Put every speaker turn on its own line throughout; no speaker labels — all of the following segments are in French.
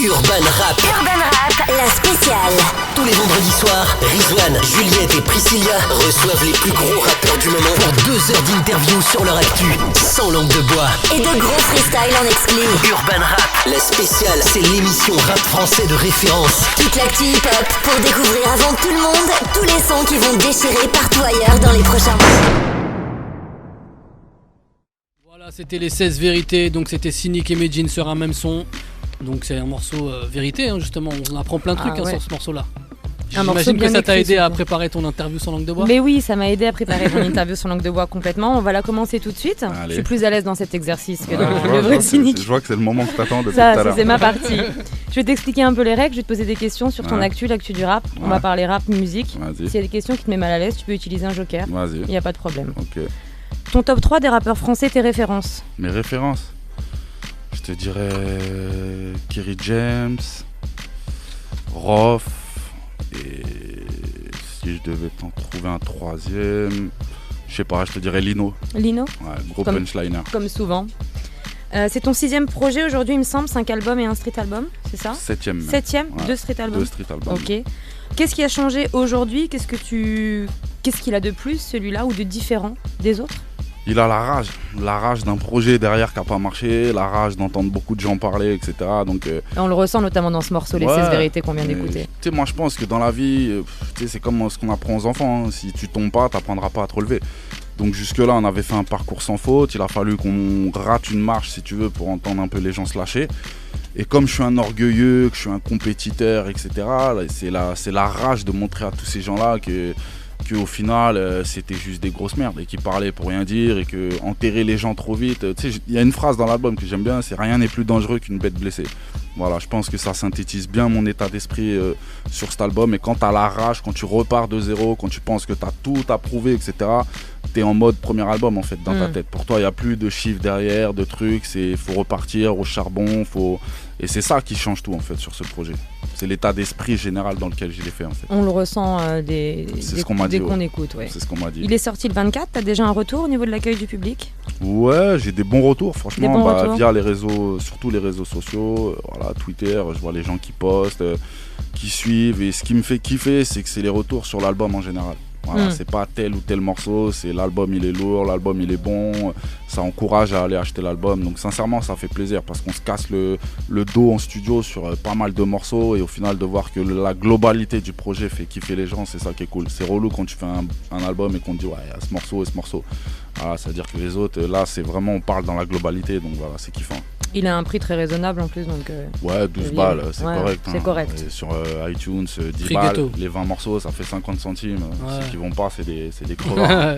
Urban Rap.
Urban Rap, la spéciale.
Tous les vendredis soirs, Rizwan, Juliette et Priscilla reçoivent les plus gros rappeurs du moment pour 2 heures d'interview sur leur actu, sans langue de bois.
Et de gros freestyle en exclu.
Urban Rap, la spéciale, c'est l'émission rap français de référence.
Toute l'actu hip-hop pour découvrir avant tout le monde tous les sons qui vont déchirer partout ailleurs dans les prochains mois.
Voilà, c'était les 16 vérités, donc c'était Cynic et Medine sur un même son. Donc c'est un morceau vérité, hein, justement, on apprend plein de trucs sur ce morceau-là. J'imagine que ça t'a aidé à préparer ton interview sans langue de bois.
Mais oui, ça m'a aidé à préparer mon interview sans langue de bois complètement. On va la commencer tout de suite.
Allez.
Je suis plus à l'aise dans cet exercice que dans le vrai Cynic.
Je vois que c'est le moment que t'attends depuis tout à l'heure.
Ça c'est ma partie. Je vais t'expliquer un peu les règles, je vais te poser des questions sur ton l'actu du rap. On va parler rap, musique.
Vas-y.
S'il y a des questions qui te mettent mal à l'aise, tu peux utiliser un joker.
Vas-y.
Il n'y a pas de problème.
Ok.
Ton top 3 des rappeurs français, tes références?
Mes références, je te dirais Kerry James, Rof, et si je devais t'en trouver un troisième, je sais pas, je te dirais Lino.
Lino?
Ouais, gros punchliner.
Comme souvent. C'est ton 6e projet aujourd'hui, il me semble, 5 albums et un street album, c'est ça?
7e.
7e, ouais. 2 street albums.
2 street albums.
Ok. Qu'est-ce qui a changé aujourd'hui? Qu'est-ce qu'il a de plus, celui-là, ou de différent des autres?
Il a la rage d'un projet derrière qui n'a pas marché, la rage d'entendre beaucoup de gens parler, etc. Donc,
on le ressent notamment dans ce morceau, les 16 vérités qu'on vient d'écouter.
Tu sais, moi je pense que dans la vie, c'est comme ce qu'on apprend aux enfants, hein. Si tu tombes pas, tu n'apprendras pas à te relever. Donc jusque-là, on avait fait un parcours sans faute, il a fallu qu'on rate une marche, si tu veux, pour entendre un peu les gens se lâcher. Et comme je suis un orgueilleux, que je suis un compétiteur, etc., c'est la rage de montrer à tous ces gens-là qu'au final c'était juste des grosses merdes et qu'ils parlaient pour rien dire et que enterrer les gens trop vite. Tu sais, il y a une phrase dans l'album que j'aime bien, c'est rien n'est plus dangereux qu'une bête blessée. Voilà, je pense que ça synthétise bien mon état d'esprit sur cet album. Et quand t'as la rage, quand tu repars de zéro, quand tu penses que t'as tout approuvé, etc., t'es en mode premier album en fait dans ta tête. Pour toi, il n'y a plus de chiffres derrière, de trucs, faut repartir au charbon, et c'est ça qui change tout en fait sur ce projet. C'est l'état d'esprit général dans lequel je l'ai fait en fait.
On le ressent dès qu'on écoute. Ouais.
C'est ce qu'on m'a dit.
Il est sorti le 24, t'as déjà un retour au niveau de l'accueil du public?
Ouais, j'ai des bons retours franchement,
retours.
Via les réseaux, surtout les réseaux sociaux, voilà, Twitter, je vois les gens qui postent, qui suivent, et ce qui me fait kiffer, c'est que c'est les retours sur l'album en général. Voilà, c'est pas tel ou tel morceau, c'est l'album il est lourd, l'album il est bon, ça encourage à aller acheter l'album. Donc sincèrement ça fait plaisir parce qu'on se casse le dos en studio sur pas mal de morceaux et au final de voir que la globalité du projet fait kiffer les gens, c'est ça qui est cool. C'est relou quand tu fais un album et qu'on te dit ouais il y a ce morceau et ce morceau. Voilà, c'est-à-dire que les autres là c'est vraiment on parle dans la globalité, donc voilà c'est kiffant.
Il a un prix très raisonnable en plus donc
ouais 12 balles c'est correct.
C'est correct.
Et sur iTunes 10 balles, les 20 morceaux ça fait 50 centimes. Ceux qui vont pas c'est des crevards.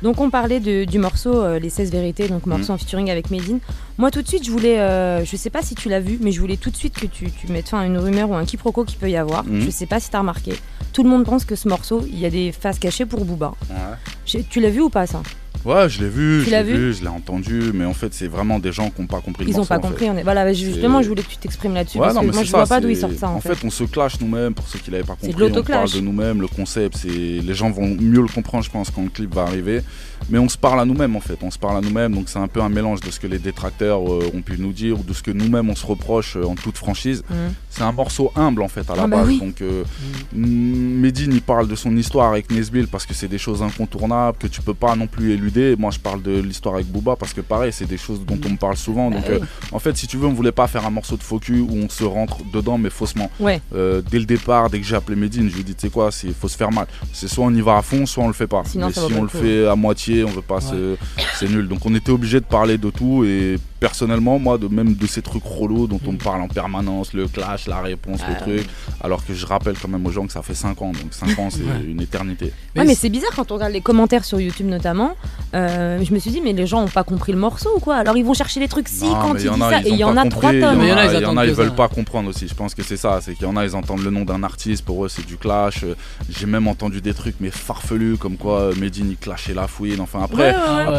Donc on parlait du morceau Les 16 vérités, donc morceau en featuring avec Medine. Moi tout de suite je voulais, je sais pas si tu l'as vu, mais je voulais tout de suite que tu mettes fin à une rumeur ou un quiproquo qu'il peut y avoir. Je sais pas si t'as remarqué. Tout le monde pense que ce morceau, il y a des faces cachées pour Booba. Ouais. Tu l'as vu ou pas ça?
Ouais, je l'ai vu,
je l'ai
entendu, mais en fait, c'est vraiment des gens qui n'ont pas compris le morceau.
Ils n'ont pas compris, voilà, justement, je voulais que tu t'exprimes là-dessus, parce que moi, je vois pas d'où ils sortent ça, en fait.
En fait, on se clash nous-mêmes, pour ceux qui l'avaient pas compris,
on
parle de nous-mêmes, le concept, les gens vont mieux le comprendre, je pense, quand le clip va arriver, mais on se parle à nous-mêmes, en fait, donc c'est un peu un mélange de ce que les détracteurs ont pu nous dire, ou de ce que nous-mêmes, on se reproche en toute franchise. C'est un morceau humble, en fait, à la base, donc Medine, il parle de son histoire avec Nesbill, parce que c'est des choses incontournables, que tu peux pas non plus éluder. Moi, je parle de l'histoire avec Booba parce que pareil c'est des choses dont on me parle souvent, donc en fait si tu veux on voulait pas faire un morceau de faux cul où on se rentre dedans mais faussement. Dès le départ, dès que j'ai appelé Medine, je lui ai dit tu sais quoi, il faut se faire mal, c'est soit on y va à fond soit on le fait pas. Sinon, mais si on le fait à moitié on veut pas, c'est nul, donc on était obligé de parler de tout. Et personnellement moi même de ces trucs relous dont on me parle en permanence, le clash, la réponse, le truc, alors que je rappelle quand même aux gens que ça fait 5 ans, donc 5 ans c'est une éternité.
Mais c'est bizarre quand on regarde les commentaires sur YouTube notamment, je me suis dit mais les gens ont pas compris le morceau ou quoi, alors ils vont chercher les trucs quand il dit ça, et il y en a 3 tonnes.
Il y en a ils veulent pas comprendre aussi, je pense que c'est ça, c'est qu'il y en a ils entendent le nom d'un artiste, pour eux c'est du clash. J'ai même entendu des trucs mais farfelus comme quoi Medine il clashait la fouine, enfin après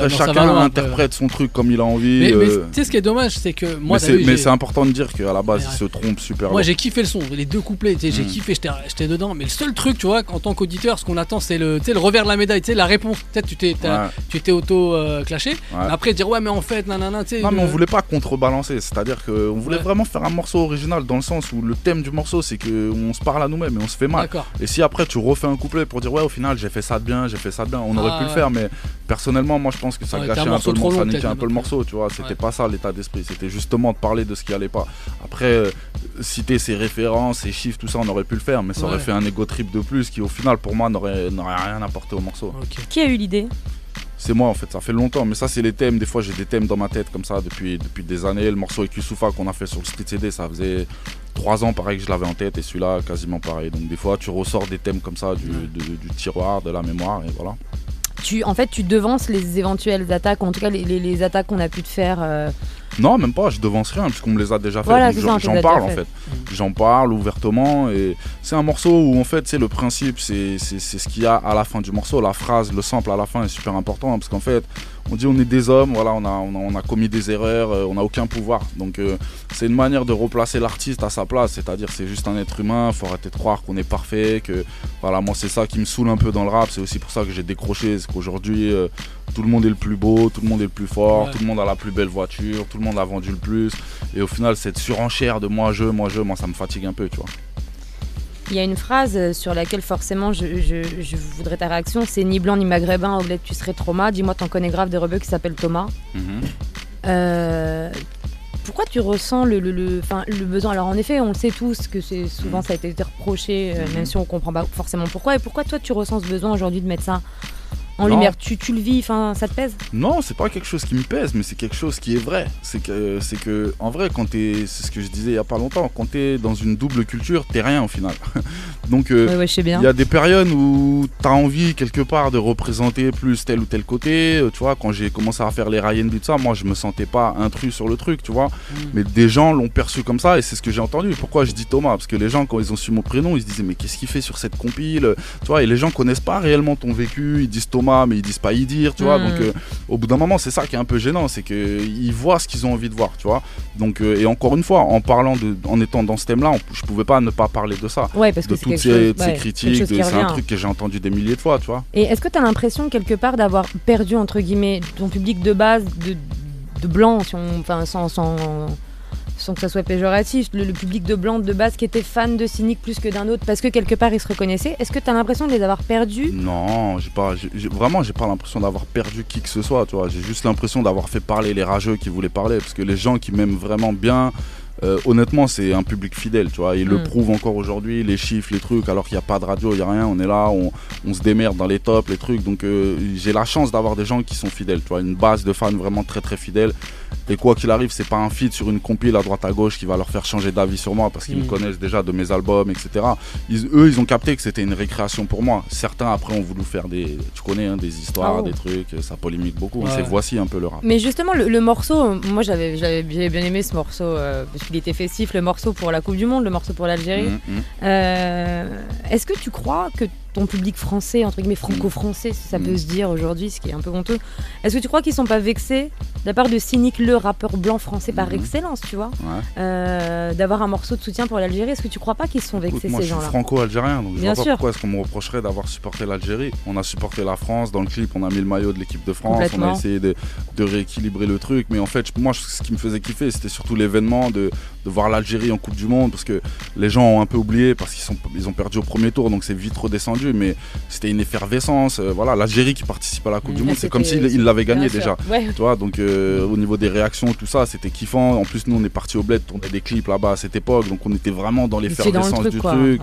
chacun interprète son truc comme il a envie.
sais ce qui est dommage, c'est que moi.
Mais c'est important de dire qu'à la base, il se trompe super.
Moi, j'ai kiffé le son, les 2 couplets, j'ai kiffé, j'étais dedans. Mais le seul truc, tu vois, en tant qu'auditeur, ce qu'on attend, c'est le revers de la médaille, tu sais, la réponse. Peut-être tu t'es auto-clashé. Après, dire ouais, mais en fait, nanana, tu sais.
Non, mais on voulait pas contrebalancer. C'est-à-dire qu'on voulait vraiment faire un morceau original dans le sens où le thème du morceau, c'est qu'on se parle à nous-mêmes et on se fait mal.
D'accord.
Et si après, tu refais un couplet pour dire ouais, au final, j'ai fait ça de bien, on aurait pu le faire, mais personnellement, moi, je pense que ça gâchait un peu le morceau, ça niquait un peu le morceau, tu vois. C'était pas ça l'état d'esprit, c'était justement de parler de ce qui allait pas. Après, citer ses références, ses chiffres, tout ça, on aurait pu le faire, mais ça aurait fait un ego trip de plus qui, au final, pour moi, n'aurait rien apporté au morceau.
Okay. Qui a eu l'idée ?
C'est moi en fait, ça fait longtemps, mais ça c'est les thèmes, des fois j'ai des thèmes dans ma tête comme ça depuis des années. Le morceau avec Youssoupha qu'on a fait sur le Street CD, ça faisait 3 ans pareil que je l'avais en tête et celui-là quasiment pareil. Donc des fois tu ressors des thèmes comme ça du tiroir, de la mémoire et voilà.
En fait tu devances les éventuelles attaques, en tout cas les attaques qu'on a pu te faire
Non, même pas, je devance rien puisqu'on me les a déjà fait.
Voilà,
j'en parle en fait. J'en parle ouvertement et c'est un morceau où en fait c'est le principe, c'est ce qu'il y a à la fin du morceau, la phrase, le sample à la fin est super important parce qu'en fait on dit on est des hommes, voilà, on a commis des erreurs, on n'a aucun pouvoir. Donc c'est une manière de replacer l'artiste à sa place, c'est-à-dire c'est juste un être humain, faut arrêter de croire qu'on est parfait, que voilà, moi c'est ça qui me saoule un peu dans le rap, c'est aussi pour ça que j'ai décroché, c'est qu'aujourd'hui tout le monde est le plus beau, tout le monde est le plus fort, tout le monde a la plus belle voiture, tout le monde a vendu le plus et au final cette surenchère de moi ça me fatigue un peu, tu vois.
Il y a une phrase sur laquelle forcément je voudrais ta réaction, c'est ni blanc ni maghrébin, au bled tu serais trauma, dis-moi t'en connais grave des rebeux qui s'appellent Thomas. Pourquoi tu ressens le besoin? Alors en effet on le sait tous que c'est souvent ça a été reproché, même si on comprend pas forcément pourquoi, et pourquoi toi tu ressens ce besoin aujourd'hui de mettre ça en lumière, tu le vis, ça te pèse? Non,
c'est pas quelque chose qui me pèse, mais c'est quelque chose qui est vrai. C'est que en vrai, c'est ce que je disais il y a pas longtemps, quand t'es dans une double culture, t'es rien au final. Donc
je sais bien.
Il y a des périodes où t'as envie quelque part de représenter plus tel ou tel côté. Tu vois, quand j'ai commencé à faire les Ryan de ça, moi je me sentais pas intrus sur le truc, tu vois. Mais des gens l'ont perçu comme ça et c'est ce que j'ai entendu. Pourquoi je dis Thomas? Parce que les gens quand ils ont su mon prénom, ils se disaient mais qu'est-ce qu'il fait sur cette compile? Tu vois, et les gens connaissent pas réellement ton vécu, ils disent Thomas mais ils disent pas Idir, tu vois. Donc au bout d'un moment c'est ça qui est un peu gênant, c'est qu'ils voient ce qu'ils ont envie de voir, tu vois. Donc et encore une fois en étant dans ce thème là, je pouvais pas ne pas parler de ça,
parce que
de toutes ces critiques, c'est un truc que j'ai entendu des milliers de fois, tu vois.
Et est-ce que tu as l'impression quelque part d'avoir perdu entre guillemets ton public de base de blanc, sans que ça soit péjoratif, le public de blanc de base qui était fan de Cynic plus que d'un autre parce que quelque part ils se reconnaissaient, est-ce que tu as l'impression de les avoir perdus?
Non, j'ai pas l'impression d'avoir perdu qui que ce soit, tu vois. J'ai juste l'impression d'avoir fait parler les rageux qui voulaient parler, parce que les gens qui m'aiment vraiment bien, honnêtement c'est un public fidèle, tu vois. Ils le prouvent encore aujourd'hui, les chiffres, les trucs, alors qu'il n'y a pas de radio, il n'y a rien, on est là, on se démerde dans les tops, les trucs. Donc j'ai la chance d'avoir des gens qui sont fidèles, tu vois, une base de fans vraiment très très fidèles. Et quoi qu'il arrive, c'est pas un feat sur une compile à droite à gauche qui va leur faire changer d'avis sur moi parce qu'ils me connaissent déjà de mes albums, etc. Ils ont capté que c'était une récréation pour moi. Certains après ont voulu faire des histoires, des trucs, ça polémique beaucoup. C'est voici un peu le rap.
Mais justement le morceau, moi j'avais bien aimé ce morceau parce qu'il était festif, le morceau pour la Coupe du Monde, le morceau pour l'Algérie. Est-ce que tu crois que ton public français, entre guillemets franco-français, si ça peut se dire aujourd'hui, ce qui est un peu honteux, est-ce que tu crois qu'ils sont pas vexés de la part de Cynic, le rappeur blanc français par excellence, tu vois, d'avoir un morceau de soutien pour l'Algérie? Est-ce que tu crois pas qu'ils sont vexés,
moi,
ces gens-là?
Moi je suis franco-algérien, donc je vois pas pourquoi est-ce qu'on me reprocherait d'avoir supporté l'Algérie. On a supporté la France, dans le clip on a mis le maillot de l'équipe de France, on a essayé de rééquilibrer le truc, mais en fait moi ce qui me faisait kiffer c'était surtout l'événement de voir l'Algérie en Coupe du Monde, parce que les gens ont un peu oublié parce qu'ils ont perdu au premier tour, donc c'est vite redescendu, mais c'était une effervescence. Voilà, l'Algérie qui participe à la Coupe du Monde, c'est comme s'ils l'avaient gagné déjà. Tu vois, donc au niveau des réactions, tout ça, c'était kiffant. En plus, nous, on est partis au bled tourner des clips là-bas à cette époque, donc on était vraiment dans l'effervescence du truc.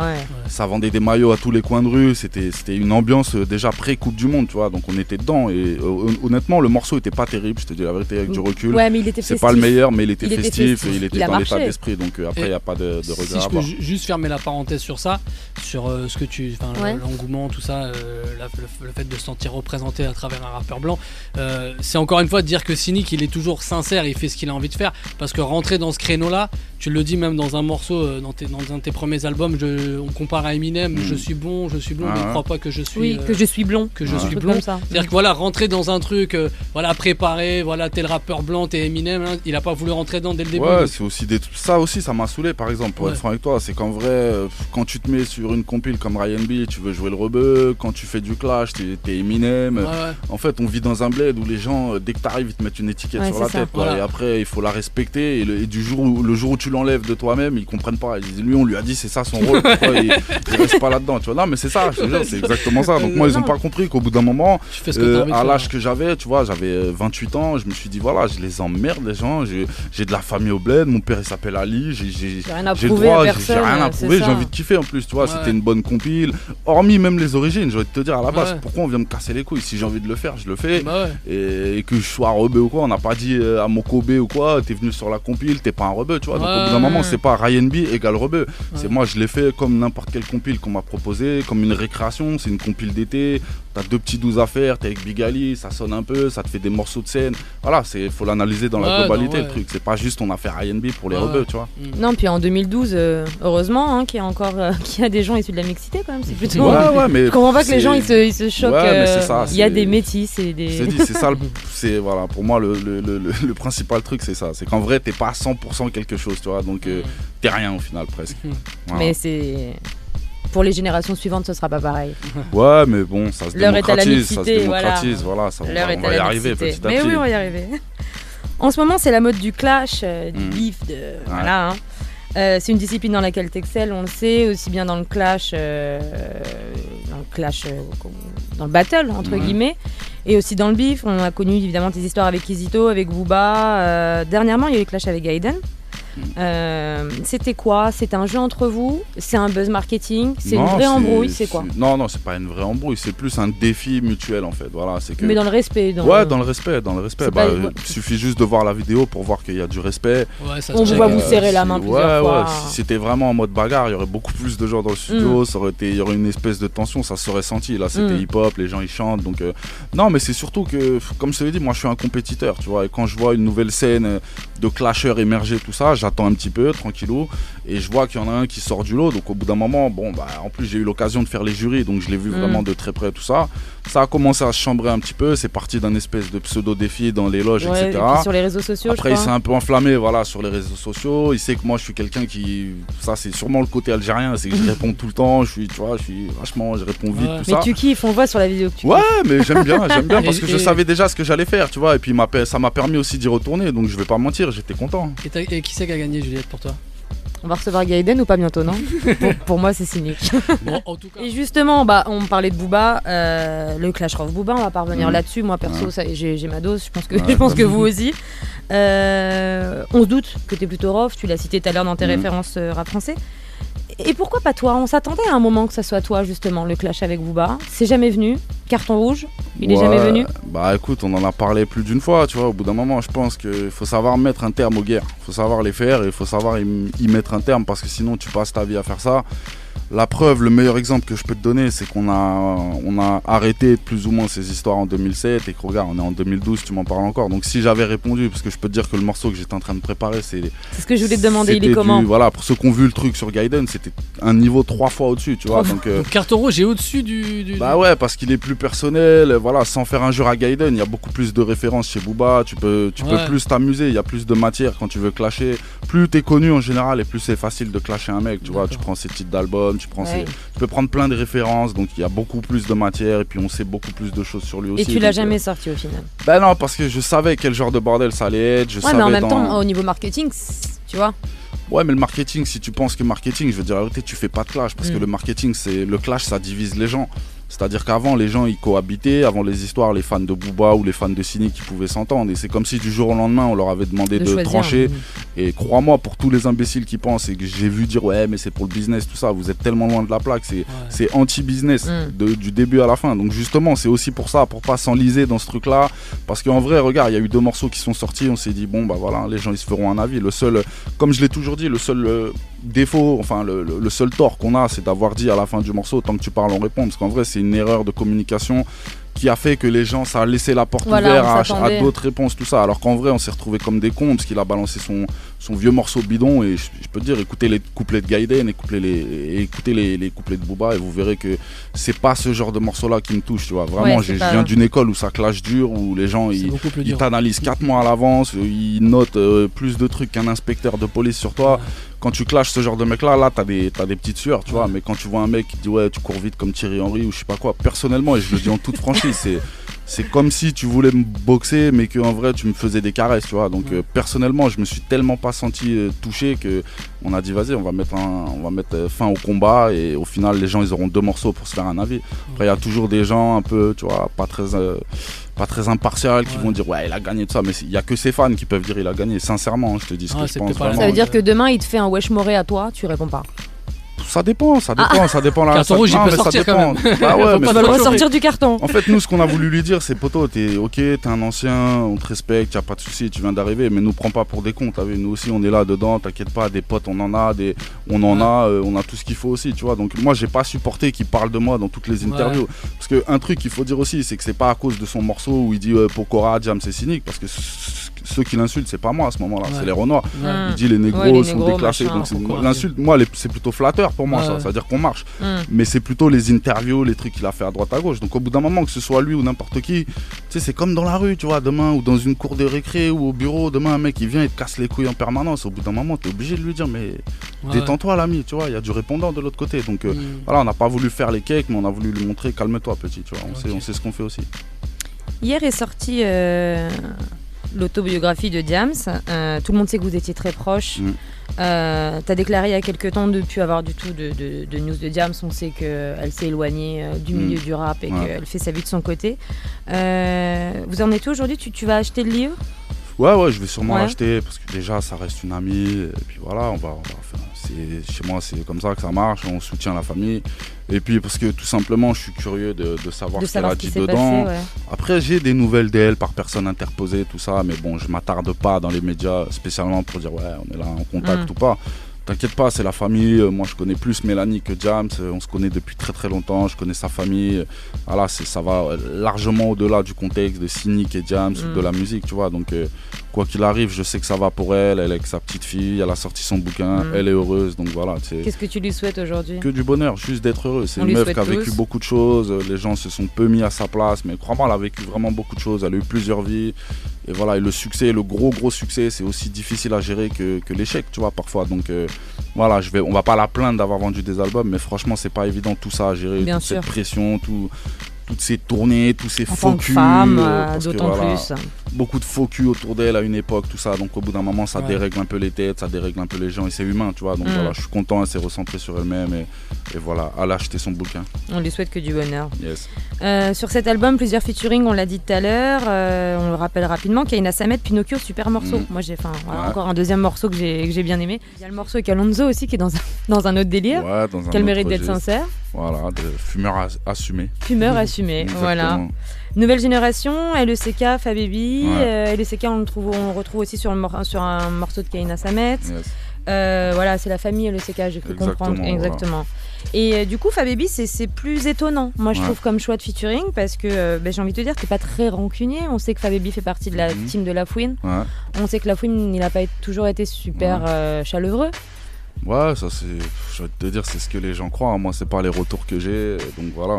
Ça vendait des maillots à tous les coins de rue. C'était une ambiance déjà pré-Coupe du Monde, tu vois. Donc on était dedans. Et honnêtement, le morceau était pas terrible. Je te dis la vérité avec du recul.
Mais il était festif.
C'est pas le meilleur, mais il était festif et il était dans l'état d'esprit. Donc après, il n'y a pas de regret.
Si je peux juste fermer la parenthèse sur ça, sur ce que l'engouement, tout ça, le fait de se sentir représenté à travers un rappeur blanc, c'est encore une fois de dire que Cynic il est toujours sincère, il fait ce qu'il a envie de faire, parce que rentrer dans ce créneau là, tu le dis même dans un morceau, dans un de tes premiers albums, on compare à Eminem, je suis blond, ne crois pas que je suis...
Oui, que je suis blond.
Que je suis blond. C'est-à-dire que voilà, rentrer dans un truc, préparé, voilà, t'es le rappeur blanc, t'es Eminem, hein, il a pas voulu rentrer dedans dès le début.
Ouais, c'est aussi ça aussi, ça m'a saoulé par exemple, pour être franc avec toi, c'est qu'en vrai, quand tu te mets sur une compile comme Ryan B, tu veux jouer le rebeu, quand tu fais du clash, t'es Eminem. En fait, on vit dans un bled où les gens, dès que t'arrives, ils te mettent une étiquette sur la tête, quoi, et après, il faut la respecter, et le jour où tu l'enlèves de toi-même, ils comprennent pas, ils disent, lui, on lui a dit, c'est ça son rôle, pourquoi il reste pas là-dedans, tu vois. Non, mais c'est ça, je te jure, c'est exactement ça. Donc moi, ils ont pas compris qu'au bout d'un moment, à l'âge que j'avais, tu vois, j'avais 28 ans, je me suis dit, voilà, je les emmerde, les gens, j'ai de la famille au bled, mon père il s'appelle Ali, j'ai le droit, j'ai rien à prouver, j'ai envie de kiffer en plus, tu vois, c'était une bonne compile, hormis même les origines, j'ai envie de te dire à la base, pourquoi on vient me casser les couilles, si j'ai envie de le faire, je le fais, et que je sois rebeu ou quoi, on n'a pas dit à Mokobe ou quoi, t'es venu sur la compile, t'es pas un rebeu, tu vois, donc au bout d'un moment, c'est pas Ryan B égale rebeu, c'est moi je l'ai fait comme n'importe quelle compile qu'on m'a proposé, comme une récréation, c'est une compile d'été, t'as 2 petits 12 à faire, t'es avec Big Ali, ça sonne un peu, ça te fait des morceaux de scène, voilà, faut l'analyser dans la globalité le truc, c'est pas juste on a fait Ryan B pour les rebeux, tu vois.
Non, puis en 2012, heureusement qu'il y a des gens issus de la mixité quand même, c'est plutôt...
mais
je comprends pas que les gens ils se choquent, il y a des métis et des...
C'est ça, voilà, pour moi le principal truc c'est ça, c'est qu'en vrai t'es pas 100% quelque chose, tu vois, donc t'es rien au final presque.
Voilà. Mais c'est... Pour les générations suivantes, ce sera pas pareil.
Ouais, mais bon, ça se démocratise, voilà, on va y arriver petit à petit.
Mais oui, on va y arriver. En ce moment, c'est la mode du clash, du beef, voilà. Hein. C'est une discipline dans laquelle t'excelles, on le sait, aussi bien dans le clash, dans le battle entre guillemets, et aussi dans le beef. On a connu évidemment tes histoires avec Kizito, avec Booba. Dernièrement, il y a eu le clash avec Gaiden. C'était quoi? C'était un jeu entre vous? C'est un buzz marketing? C'est une vraie embrouille? C'est quoi?
Non, c'est pas une vraie embrouille, c'est plus un défi mutuel en fait. Voilà, c'est que...
Mais dans le respect. Dans
le respect. Il suffit juste de voir la vidéo pour voir qu'il y a du respect.
On va vous serrer la main plusieurs fois.
Si c'était vraiment en mode bagarre, il y aurait beaucoup plus de gens dans le studio, il y aurait une espèce de tension, ça se serait senti. Là, c'était hip-hop, les gens ils chantent. Donc, non, mais c'est surtout que, comme je te l'ai dit, moi je suis un compétiteur, tu vois. Et quand je vois une nouvelle scène de clasheurs émerger, tout ça, j'attends un petit peu, tranquillou, et je vois qu'il y en a un qui sort du lot. Donc au bout d'un moment, en plus j'ai eu l'occasion de faire les jurys, donc je l'ai vu vraiment de très près, tout ça. Ça a commencé à se chambrer un petit peu, c'est parti d'un espèce de pseudo-défi dans les loges, etc.
Et puis sur les réseaux sociaux,
après il s'est un peu enflammé, voilà, sur les réseaux sociaux. Il sait que moi je suis quelqu'un qui... Ça c'est sûrement le côté algérien, c'est que je réponds tout le temps, je réponds vite, tout ça.
Mais tu kiffes, on voit sur la vidéo que tu
kiffes. Mais j'aime bien parce que je savais déjà ce que j'allais faire, tu vois. Et puis ça m'a permis aussi d'y retourner, donc je vais pas mentir, j'étais content.
Et qui c'est qui a gagné, Juliette, pour toi?
On va recevoir Gaiden ou pas bientôt, non? Pour moi, c'est cynique.
Bon, en tout cas.
Et justement, on parlait de Booba, le Clash of Booba, on va pas revenir là-dessus. Moi, perso, j'ai ma dose, je pense que vous aussi. On se doute que t'es plutôt rough, tu l'as cité tout à l'heure dans tes références rap français. Et pourquoi pas toi? On s'attendait à un moment que ça soit toi, justement, le clash avec Booba. C'est jamais venu. Carton rouge, il est jamais venu.
Bah écoute, on en a parlé plus d'une fois, tu vois. Au bout d'un moment, je pense qu'il faut savoir mettre un terme aux guerres. Il faut savoir les faire et il faut savoir y mettre un terme, parce que sinon tu passes ta vie à faire ça. La preuve, le meilleur exemple que je peux te donner, c'est qu'on a arrêté plus ou moins ces histoires en 2007 et que regarde, on est en 2012, tu m'en parles encore. Donc si j'avais répondu, parce que je peux te dire que le morceau que j'étais en train de préparer, c'est
ce que je voulais te demander, il est comment?
Voilà, pour ceux qui ont vu le truc sur Gaiden, c'était un niveau 3 fois au-dessus, tu vois. Donc
Carton rouge est au-dessus du...
Bah ouais, parce qu'il est plus personnel, voilà, sans faire injure à Gaiden, il y a beaucoup plus de références chez Booba, tu peux plus t'amuser, il y a plus de matière quand tu veux clasher. Plus t'es connu en général et plus c'est facile de clasher un mec, tu vois. Tu prends ses titres d'albums, tu peux prendre plein de références, donc il y a beaucoup plus de matière et puis on sait beaucoup plus de choses sur lui aussi.
Et tu l'as jamais sorti au final?
Bah non, parce que je savais quel genre de bordel ça allait être.
Mais en même temps, au niveau marketing, tu vois.
Ouais, mais le marketing, si tu penses que marketing, je veux dire, arrêtez, tu fais pas de clash, parce que le marketing, le clash, ça divise les gens. C'est-à-dire qu'avant, les gens, ils cohabitaient, avant les histoires, les fans de Booba ou les fans de Cynic, qui pouvaient s'entendre. Et c'est comme si du jour au lendemain, on leur avait demandé de trancher. Et crois-moi, pour tous les imbéciles qui pensent et que j'ai vu dire, ouais, mais c'est pour le business, tout ça, vous êtes tellement loin de la plaque, c'est anti-business du début à la fin. Donc justement, c'est aussi pour ça, pour pas s'enliser dans ce truc-là. Parce qu'en vrai, regarde, il y a eu 2 morceaux qui sont sortis, on s'est dit, bon, bah voilà, les gens, ils se feront un avis. Le seul, comme je l'ai toujours dit, le seul défaut, enfin, le seul tort qu'on a, c'est d'avoir dit à la fin du morceau, tant que tu parles, on répond. Parce qu'en vrai, c'est une erreur de communication qui a fait que les gens, ça a laissé la porte ouverte à d'autres réponses, tout ça. Alors qu'en vrai, on s'est retrouvé comme des cons parce qu'il a balancé son vieux morceau bidon. Et je peux te dire, écoutez les couplets de Gaiden, écoutez les couplets de Booba et vous verrez que c'est pas ce genre de morceau-là qui me touche, tu vois. Vraiment, je viens d'une école où ça clash dur, où les gens ils t'analysent 4 mois à l'avance, ils notent plus de trucs qu'un inspecteur de police sur toi. Quand tu clashes ce genre de mec-là, t'as des petites sueurs, tu vois. Mais quand tu vois un mec qui dit ouais, tu cours vite comme Thierry Henry ou je sais pas quoi, personnellement, et je le dis en toute franchise, c'est comme si tu voulais me boxer, mais qu'en vrai tu me faisais des caresses, tu vois. Donc personnellement, je me suis tellement pas senti touché que on a dit vas-y, on va mettre fin au combat et au final les gens ils auront 2 morceaux pour se faire un avis. Après il y a toujours des gens un peu, tu vois, pas très impartial qui vont dire ouais il a gagné tout ça, mais il y a que ses fans qui peuvent dire il a gagné, sincèrement, je te dis ce que je pense vraiment.
Ça veut dire que demain il te fait un wesh moré à toi, tu réponds pas?
Ça dépend là.
Carton rouge, il peut sortir quand même.
Bah ouais, mais
il faut sortir du carton.
En fait, nous, ce qu'on a voulu lui dire, c'est poto, t'es un ancien, on te respecte, y a pas de souci, tu viens d'arriver, mais nous prends pas pour des cons, t'as vu, nous aussi, on est là dedans, t'inquiète pas, des potes, on en a, on a tout ce qu'il faut aussi, tu vois. Donc moi, j'ai pas supporté qu'il parle de moi dans toutes les interviews, parce que un truc qu'il faut dire aussi, c'est que c'est pas à cause de son morceau où il dit Pokora, Jam, c'est cynique, parce que ceux qui l'insultent, c'est pas moi à ce moment-là, c'est les Renois. Il dit les négros sont déclassés, donc l'insulte, moi, c'est plutôt flatteur pour moi, ça veut dire qu'on marche. Mais c'est plutôt les interviews, les trucs qu'il a fait à droite à gauche. Donc au bout d'un moment, que ce soit lui ou n'importe qui, tu sais, c'est comme dans la rue, tu vois, demain, ou dans une cour de récré ou au bureau, demain, un mec il vient et te casse les couilles en permanence. Au bout d'un moment, t'es obligé de lui dire, mais détends-toi, l'ami, tu vois, il y a du répondant de l'autre côté. Donc voilà, on n'a pas voulu faire les cakes, mais on a voulu lui montrer, calme-toi, petit, tu vois, on sait ce qu'on fait aussi.
Hier est sorti l'autobiographie de Diams. Tout le monde sait que vous étiez très proches. T'as déclaré il y a quelques temps de ne plus avoir du tout de news de Diams. On sait qu'elle s'est éloignée du milieu du rap et qu'elle fait sa vie de son côté. Vous en êtes où aujourd'hui? Tu vas acheter le livre?
Ouais, je vais sûrement l'acheter parce que déjà ça reste une amie et puis voilà, on va faire, chez moi c'est comme ça que ça marche, on soutient la famille et puis parce que tout simplement je suis curieux de savoir ce qu'elle a dit dedans. Après j'ai des nouvelles d'elle par personne interposée, tout ça, mais bon je m'attarde pas dans les médias spécialement pour dire ouais on est là en contact ou pas. T'inquiète pas, c'est la famille. Moi, je connais plus Mélanie que Diams. On se connaît depuis très très longtemps. Je connais sa famille. Voilà, ça va largement au-delà du contexte de Cynic et Diams ou de la musique, tu vois. Donc, quoi qu'il arrive, je sais que ça va pour elle. Elle est avec sa petite fille. Elle a sorti son bouquin. Elle est heureuse. Donc voilà.
Qu'est-ce que tu lui souhaites aujourd'hui?
Que du bonheur, juste d'être heureux. C'est une meuf qui a vécu beaucoup de choses. Les gens se sont peu mis à sa place. Mais crois-moi, elle a vécu vraiment beaucoup de choses. Elle a eu plusieurs vies. Et voilà, et le succès, le gros succès, c'est aussi difficile à gérer que l'échec, tu vois, parfois. Donc voilà, on va pas la plaindre d'avoir vendu des albums, mais franchement, c'est pas évident tout ça à gérer, cette pression, toutes ces tournées, tous ces faux culs.
D'autant plus.
Beaucoup de faux culs autour d'elle à une époque, tout ça. Donc au bout d'un moment, ça dérègle un peu les têtes, ça dérègle un peu les gens et c'est humain, tu vois. Donc voilà, je suis content, elle s'est recentrée sur elle-même et voilà, elle a acheté son bouquin.
On lui souhaite que du bonheur.
Yes.
Sur cet album, plusieurs featuring, on l'a dit tout à l'heure, on le rappelle rapidement, Kaina Samet, Pinocchio, super morceau. Moi j'ai encore un deuxième morceau que j'ai bien aimé. Il y a le morceau avec Alonso aussi qui est dans un autre délire, qui a le mérite d'être sincère.
Voilà, de fumeur assumé.
Fumeur assumé, voilà. Nouvelle génération, LECK, Fababy. LECK, on le retrouve aussi sur un morceau de Kaina Samet.
Yes.
Voilà, c'est la famille LECK, j'ai cru comprendre. Exactement. Et du coup, Fababy, c'est plus étonnant, moi je trouve, comme choix de featuring, parce que j'ai envie de te dire, t'es pas très rancunier. On sait que Fababy fait partie de la team de Lafouine. On sait que Lafouine, il a pas toujours été super chaleureux.
Ouais, ça c'est, je vais te dire, c'est ce que les gens croient. Moi, c'est pas les retours que j'ai. Donc voilà,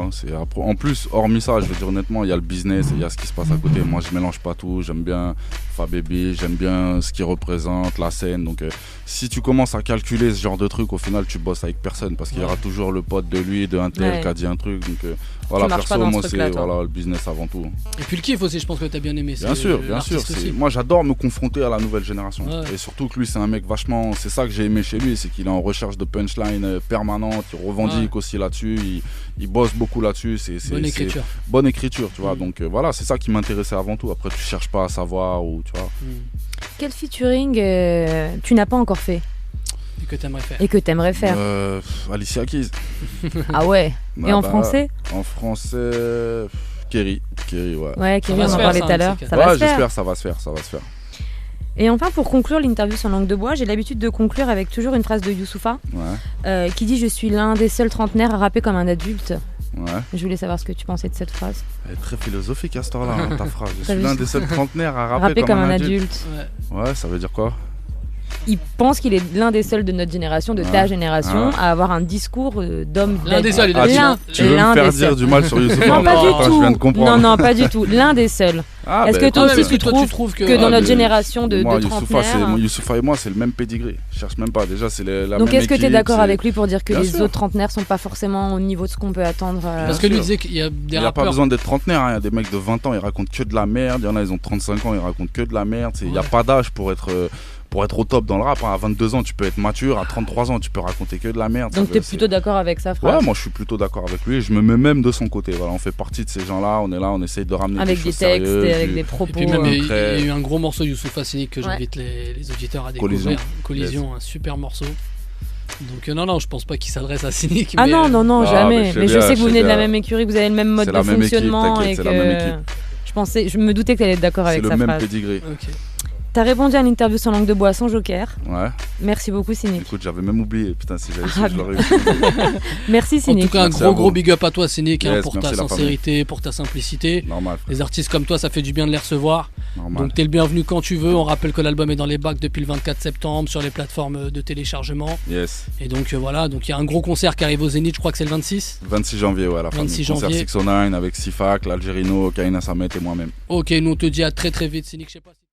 en plus, hormis ça, je veux dire honnêtement, il y a le business et il y a ce qui se passe à côté. Moi, je mélange pas tout. J'aime bien Fababy, j'aime bien ce qu'il représente, la scène. Donc si tu commences à calculer ce genre de truc, au final, tu bosses avec personne parce qu'il y aura toujours le pote de lui, de un tel qui a dit un truc. Donc voilà, perso, moi, c'est le business avant tout.
Et puis le kiff aussi, je pense que t'as bien aimé.
Bien sûr. Moi, j'adore me confronter à la nouvelle génération. Et surtout que lui, c'est un mec vachement. C'est ça que j'ai aimé chez lui, c'est qu'il est en recherche de punchline permanente, il revendique aussi là-dessus, il bosse beaucoup là-dessus. Bonne écriture, tu vois. Donc voilà, c'est ça qui m'intéressait avant tout. Après, tu cherches pas à savoir ou tu vois.
Quel featuring tu n'as pas encore fait et que t'aimerais faire?
Alicia Keys.
Ah ouais. Et en français?
En français, Kerry, ouais.
Ouais, Kerry, on en parlait tout à l'heure.
J'espère, ça va se faire.
Et enfin, pour conclure l'interview sur Langue de Bois, j'ai l'habitude de conclure avec toujours une phrase de Youssoupha qui dit « Je suis l'un des seuls trentenaires à rapper comme un adulte ».
Ouais.
Je voulais savoir ce que tu pensais de cette phrase.
Elle est très philosophique à ce temps-là, hein, ta phrase. Je suis l'un des seuls trentenaires à rapper
comme un adulte.
Ouais, ça veut dire quoi?
Il pense qu'il est l'un des seuls de notre génération, de ta génération, à avoir un discours d'homme.
L'un des seuls.
Tu veux me faire dire du mal sur Youssoupha?
Non, pas du tout.
Je viens de comprendre.
Non, pas du tout. L'un des seuls. Est-ce que toi aussi tu trouves que dans notre génération de trentenaires...
Youssoupha et moi, c'est le même pédigré. Je cherche même pas. Déjà, c'est la même équipe.
Donc est-ce que tu es d'accord avec lui pour dire que les autres trentenaires sont pas forcément au niveau de ce qu'on peut attendre?
Parce que lui disait qu'il y a des rappeurs...
Il n'y a pas besoin d'être trentenaire. Il y a des mecs de 20 ans, ils racontent que de la merde. Il y en a, ils ont 35 ans, ils racontent que de la merde. Il n'y a pas d'âge pour être au top dans le rap. À 22 ans, tu peux être mature. À 33 ans, tu peux raconter que de la merde.
Donc tu es plutôt d'accord avec sa phrase?
Ouais, moi je suis plutôt d'accord avec lui. Je me mets même de son côté. Voilà, on fait partie de ces gens-là. On est là, on essaye de ramener
avec
des
textes et avec des propos.
Et puis même, il y a eu un gros morceau Youssoupha Cynique que j'invite les auditeurs à découvrir. Collision, un super morceau. Donc non, je pense pas qu'il s'adresse à Cynique.
Ah non, jamais. Mais je sais que vous venez de la même écurie, que vous avez le même mode de fonctionnement et que je me doutais que tu allais être d'accord avec sa phrase.
C'est le même pédigré.
T'as répondu à l'interview sans langue de bois, sans joker.
Ouais.
Merci beaucoup, Cynique.
Écoute, j'avais même oublié. Putain, si j'avais su, je l'aurais eu.
Merci, Cynique.
En tout cas, un gros big up à toi, Cynique, pour ta sincérité, pour ta simplicité.
Normal.
Les artistes comme toi, ça fait du bien de les recevoir.
Normal.
Donc, t'es le bienvenu quand tu veux. On rappelle que l'album est dans les bacs depuis le 24 septembre sur les plateformes de téléchargement.
Yes.
Et donc, voilà. Donc, il y a un gros concert qui arrive au Zénith. Je crois que c'est le 26.
26 janvier, ouais, à la fin.
26
concert
janvier.
609 avec Sifac, l'Algérino, Kaina Samet et moi-même.
Ok, nous on te dit à très très vite, Cynique. Je sais pas si...